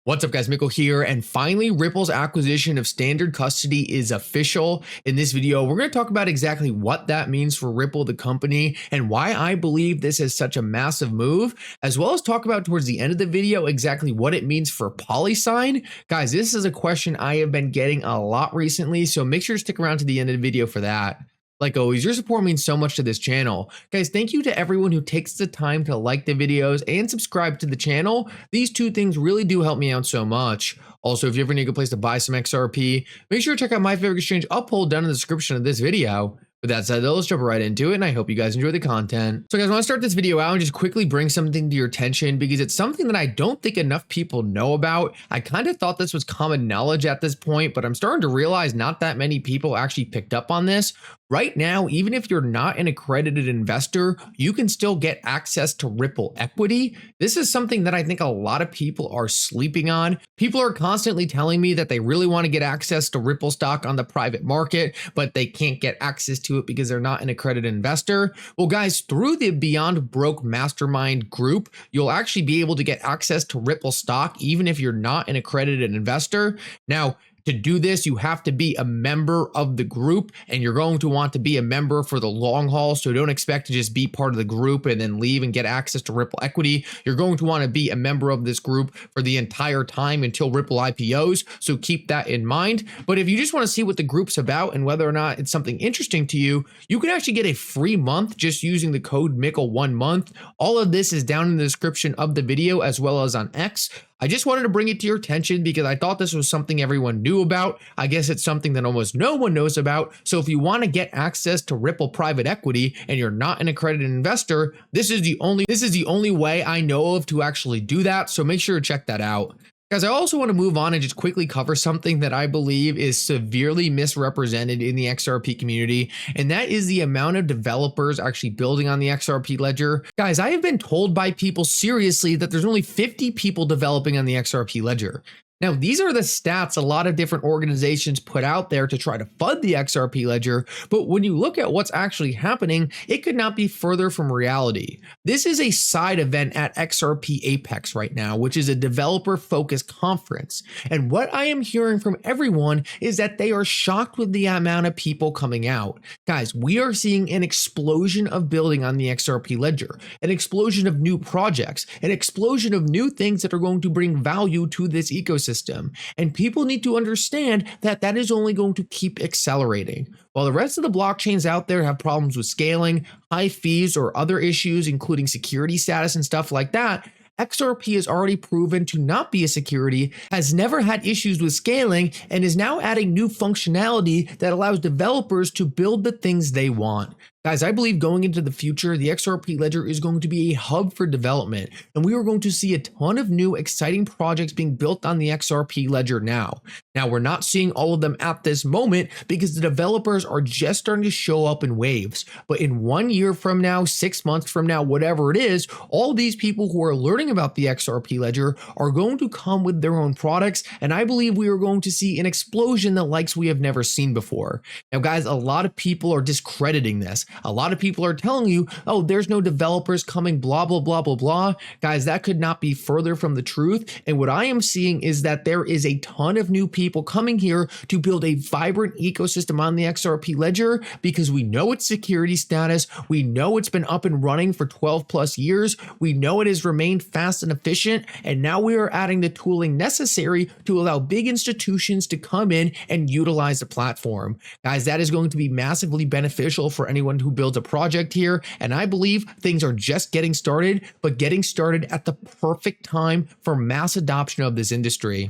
What's up guys, Mickle here, and finally Ripple's acquisition of standard custody is official. In this video, we're going to talk about exactly what that means for Ripple, the company, and why I believe this is such a massive move, as well as talk about towards the end of the video exactly what it means for PolySign. Guys, this is a question I have been getting a lot recently, so make sure to stick around to the end of the video for that. Like always, your support means so much to this channel. Guys, thank you to everyone who takes the time to like the videos and subscribe to the channel. These two things really do help me out so much. Also, if you ever need a good place to buy some XRP, make sure to check out my favorite exchange Uphold down in the description of this video. With that said, let's jump right into it, and I hope you guys enjoy the content. So guys, I want to start this video out and just quickly bring something to your attention because it's something that I don't think enough people know about. I kind of thought this was common knowledge at this point, but I'm starting to realize not that many people actually picked up on this. Right now, even if you're not an accredited investor, you can still get access to Ripple equity. This is something that I think a lot of people are sleeping on. People are constantly telling me that they really want to get access to Ripple stock on the private market, but they can't get access to it because they're not an accredited investor. Well, guys, through the Beyond Broke Mastermind group, you'll actually be able to get access to Ripple stock even if you're not an accredited investor. Now, to do this, you have to be a member of the group, and you're going to want to be a member for the long haul. So don't expect to just be part of the group and then leave and get access to Ripple equity. You're going to want to be a member of this group for the entire time until Ripple IPOs. So keep that in mind. But if you just want to see what the group's about and whether or not it's something interesting to you, you can actually get a free month just using the code Mickle 1 month. All of this is down in the description of the video as well as on X. I just wanted to bring it to your attention because I thought this was something everyone knew about. I guess it's something that almost no one knows about. So if you want to get access to Ripple private equity and you're not an accredited investor, this is the only way I know of to actually do that. So make sure to check that out. Guys, I also want to move on and just quickly cover something that I believe is severely misrepresented in the XRP community, and that is the amount of developers actually building on the XRP ledger. Guys, I have been told by people seriously that there's only 50 people developing on the XRP ledger. Now, these are the stats a lot of different organizations put out there to try to fund the XRP ledger, but when you look at what's actually happening, it could not be further from reality. This is a side event at XRP Apex right now, which is a developer-focused conference. And what I am hearing from everyone is that they are shocked with the amount of people coming out. Guys, we are seeing an explosion of building on the XRP ledger, an explosion of new projects, an explosion of new things that are going to bring value to this ecosystem. And people need to understand that that is only going to keep accelerating. While the rest of the blockchains out there have problems with scaling, high fees, or other issues, including security status and stuff like that, XRP is already proven to not be a security, has never had issues with scaling, and is now adding new functionality that allows developers to build the things they want. Guys, I believe going into the future, the XRP ledger is going to be a hub for development, and we are going to see a ton of new exciting projects being built on the XRP ledger now. Now, we're not seeing all of them at this moment because the developers are just starting to show up in waves. But in 1 year from now, 6 months from now, whatever it is, all these people who are learning about the XRP ledger are going to come with their own products, and I believe we are going to see an explosion the likes we have never seen before. Now, guys, a lot of people are discrediting this. A lot of people are telling you, oh, there's no developers coming, blah, blah, blah, blah, blah. Guys, that could not be further from the truth. And what I am seeing is that there is a ton of new people coming here to build a vibrant ecosystem on the XRP ledger because we know its security status. We know it's been up and running for 12 plus years. We know it has remained fast and efficient. And now we are adding the tooling necessary to allow big institutions to come in and utilize the platform. Guys, that is going to be massively beneficial for anyone who builds a project here, and I believe things are just getting started, but getting started at the perfect time for mass adoption of this industry.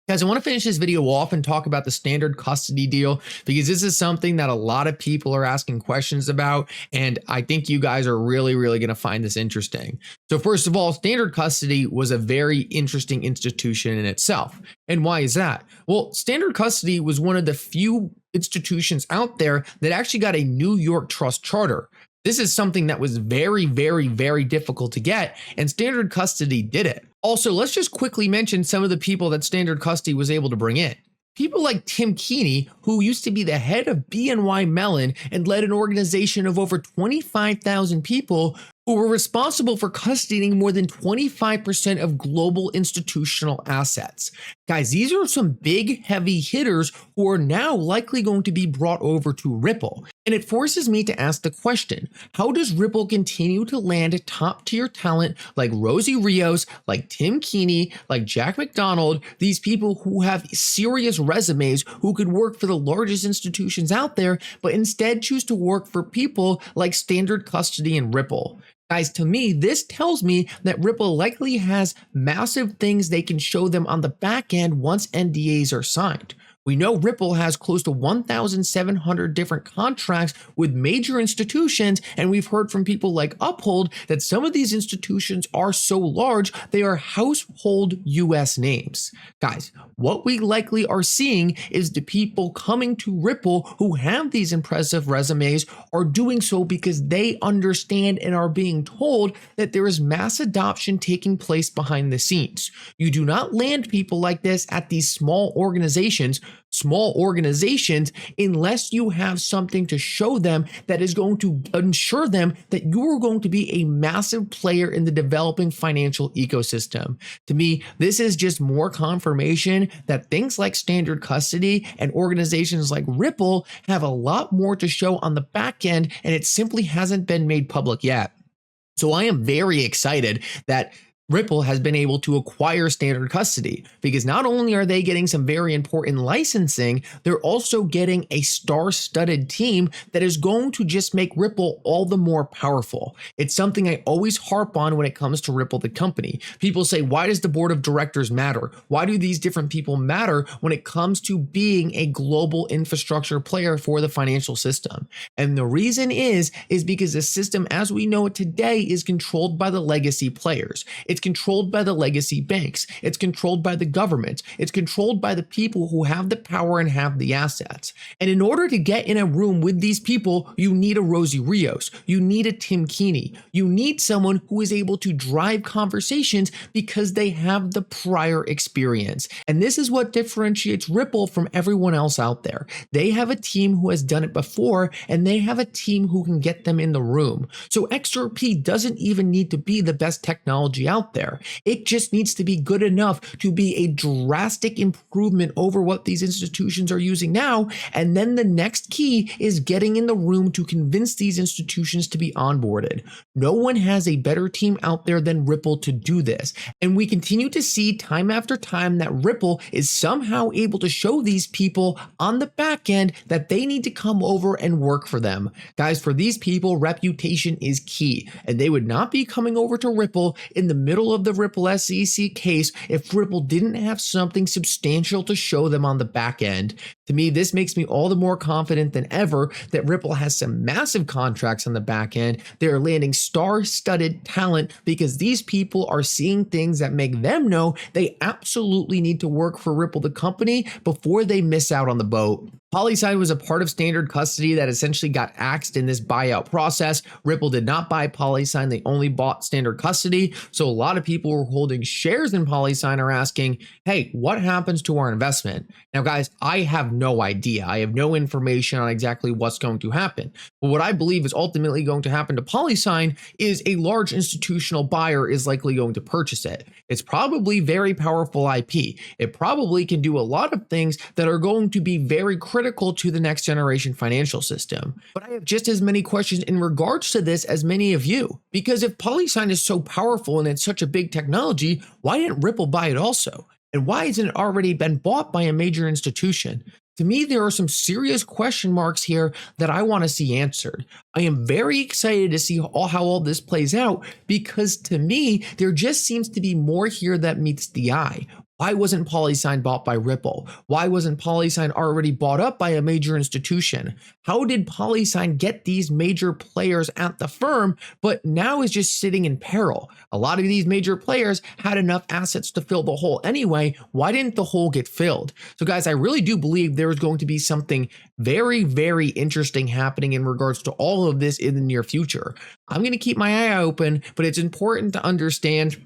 Guys, I want to finish this video off and talk about the standard custody deal because this is something that a lot of people are asking questions about, and I think you guys are really going to find this interesting. So first of all, standard custody was a very interesting institution in itself. And why is that? Well, standard custody was one of the few institutions out there that actually got a New York Trust charter. This is something that was very difficult to get, and standard custody did it. Also, let's just quickly mention some of the people that standard custody was able to bring in. People like Tim Keeney, who used to be the head of BNY Mellon and led an organization of over 25,000 people, who were responsible for custodying more than 25% of global institutional assets. Guys, these are some big, heavy hitters who are now likely going to be brought over to Ripple. And it forces me to ask the question, how does Ripple continue to land top tier talent like Rosie Rios, like Tim Keeney, like Jack McDonald, these people who have serious resumes who could work for the largest institutions out there, but instead choose to work for people like Standard Custody and Ripple? Guys, to me, this tells me that Ripple likely has massive things they can show them on the back end once NDAs are signed. We know Ripple has close to 1,700 different contracts with major institutions, and we've heard from people like Uphold that some of these institutions are so large, they are household US names. Guys, what we likely are seeing is the people coming to Ripple who have these impressive resumes are doing so because they understand and are being told that there is mass adoption taking place behind the scenes. You do not land people like this at these small organizations unless you have something to show them that is going to ensure them that you are going to be a massive player in the developing financial ecosystem. To me, this is just more confirmation that things like Standard Custody and organizations like Ripple have a lot more to show on the back end, and it simply hasn't been made public yet. So I am very excited that Ripple has been able to acquire Standard Custody because not only are they getting some very important licensing, they're also getting a star-studded team that is going to just make Ripple all the more powerful. It's something I always harp on when it comes to Ripple, the company. People say, why does the board of directors matter? Why do these different people matter when it comes to being a global infrastructure player for the financial system? And the reason is because the system as we know it today is controlled by the legacy players. It's controlled by the legacy banks. It's controlled by the government. It's controlled by the people who have the power and have the assets. And in order to get in a room with these people, you need a Rosie Rios. You need a Tim Keeney. You need someone who is able to drive conversations because they have the prior experience. And this is what differentiates Ripple from everyone else out there. They have a team who has done it before, and they have a team who can get them in the room. So XRP doesn't even need to be the best technology out there. It just needs to be good enough to be a drastic improvement over what these institutions are using now. And then the next key is getting in the room to convince these institutions to be onboarded. No one has a better team out there than Ripple to do this. And we continue to see time after time that Ripple is somehow able to show these people on the back end that they need to come over and work for them. Guys, for these people, reputation is key, and they would not be coming over to Ripple in the middle of the Ripple SEC case if Ripple didn't have something substantial to show them on the back end. To me, this makes me all the more confident than ever that Ripple has some massive contracts on the back end. They're landing star-studded talent because these people are seeing things that make them know they absolutely need to work for Ripple, the company, before they miss out on the boat. PolySign was a part of Standard Custody that essentially got axed in this buyout process. Ripple did not buy PolySign, they only bought Standard Custody. So a lot of people who are holding shares in PolySign are asking, hey, what happens to our investment? Now, guys, I have no idea. I have no information on exactly what's going to happen. But what I believe is ultimately going to happen to PolySign is a large institutional buyer is likely going to purchase it. It's probably very powerful IP. It probably can do a lot of things that are going to be very critical to the next generation financial system. But I have just as many questions in regards to this as many of you. Because if PolySign is so powerful and it's such a big technology, why didn't Ripple buy it also? And why hasn't it already been bought by a major institution? To me, there are some serious question marks here that I want to see answered. I am very excited to see how all this plays out because to me, there just seems to be more here that meets the eye. Why wasn't PolySign bought by Ripple? Why wasn't PolySign already bought up by a major institution? How did PolySign get these major players at the firm, but now is just sitting in peril? A lot of these major players had enough assets to fill the hole anyway. Why didn't the hole get filled? So guys, I really do believe there is going to be something very, very interesting happening in regards to all of this in the near future. I'm going to keep my eye open, but it's important to understand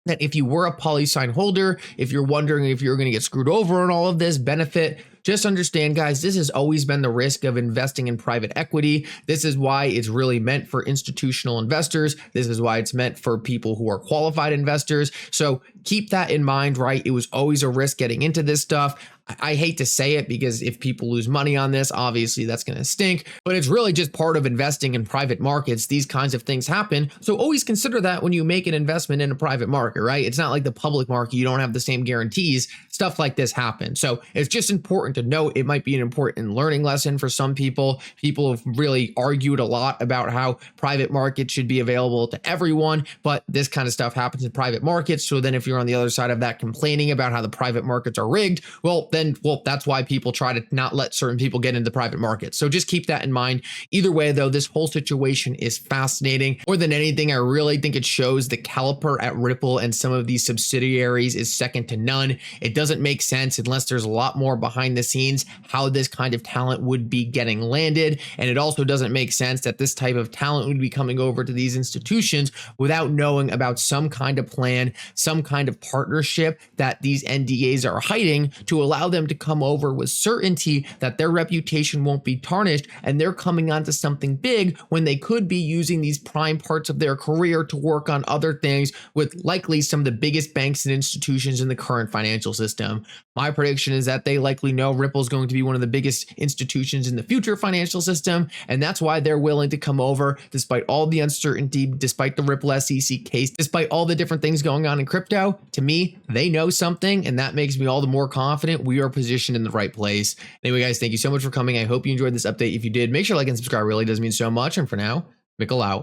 that if you were a PolySign holder, if you're wondering if you're going to get screwed over on all of this benefit, just understand, guys, this has always been the risk of investing in private equity. This is why it's really meant for institutional investors. This is why it's meant for people who are qualified investors. So keep that in mind, right? It was always a risk getting into this stuff. I hate to say it because if people lose money on this, obviously that's going to stink, but it's really just part of investing in private markets. These kinds of things happen. So always consider that when you make an investment in a private market, right? It's not like the public market. You don't have the same guarantees. Stuff like this happens. So it's just important to note. It might be an important learning lesson for some people. People have really argued a lot about how private markets should be available to everyone, but this kind of stuff happens in private markets. So then if you're on the other side of that complaining about how the private markets are rigged, well, that's why people try to not let certain people get into private markets. So just keep that in mind. Either way, though, this whole situation is fascinating. More than anything, I really think it shows the caliper at Ripple and some of these subsidiaries is second to none. It doesn't make sense unless there's a lot more behind the scenes how this kind of talent would be getting landed. And it also doesn't make sense that this type of talent would be coming over to these institutions without knowing about some kind of plan, some kind of partnership that these NDAs are hiding to allow them to come over with certainty that their reputation won't be tarnished and they're coming onto something big when they could be using these prime parts of their career to work on other things with likely some of the biggest banks and institutions in the current financial system. My prediction is that they likely know Ripple is going to be one of the biggest institutions in the future financial system, and that's why they're willing to come over despite all the uncertainty, despite the Ripple SEC case, despite all the different things going on in crypto. To me, they know something, and that makes me all the more confident we are positioned in the right place. Anyway, guys, thank you so much for coming. I hope you enjoyed this update. If you did, make sure to like and subscribe. It really does mean so much. And for now, Mickle out.